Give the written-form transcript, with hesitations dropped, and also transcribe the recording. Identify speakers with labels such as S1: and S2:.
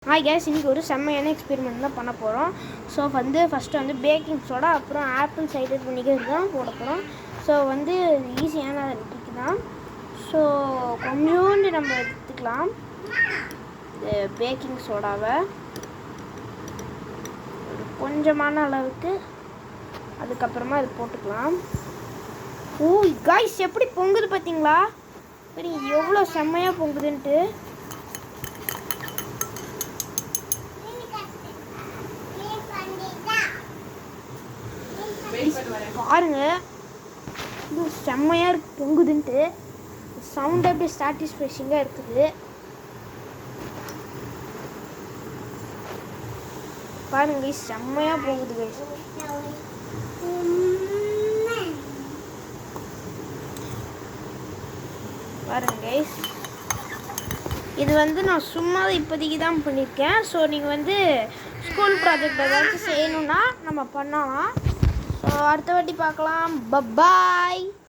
S1: Hi guys, இன்றைக்கி ஒரு செம்மையான எக்ஸ்பெரிமெண்ட் தான் பண்ண போகிறோம். ஸோ ஃபஸ்ட்டு பேக்கிங் சோடா அப்புறம் ஆப்பிள் சைடர் வினிகர் தான் போட போகிறோம். ஸோ ஈஸியான ட்ரிக் தான். ஸோ கொஞ்சோண்டு நம்ம எடுத்துக்கலாம் பேக்கிங் சோடாவை கொஞ்சமான அளவுக்கு. அதுக்கப்புறமா இது போட்டுக்கலாம். ஓ காய்ஸ், எப்படி பொங்குது பார்த்தீங்களா? சரி, எவ்வளோ செம்மையாக பொங்குதுன்ட்டு. பாருங்க, இது செம்மையாக இருக்கு பொங்குதுன்ட்டு. சவுண்ட் அப்படியே சாட்டிஸ்ஃபேக்ஷனாக இருக்குது. பாருங்க, செம்மையாக பொங்குது கைஸ். பாருங்க கைஸ், இது நான் சும்மா இப்போதைக்கு தான் பண்ணியிருக்கேன். ஸோ நீங்கள் ஸ்கூல் ப்ராஜெக்ட் ஏதாச்சும் செய்யணுன்னா நம்ம பண்ணலாம். ஸோ அடுத்த வாட்டி பார்க்கலாம். பபாய்.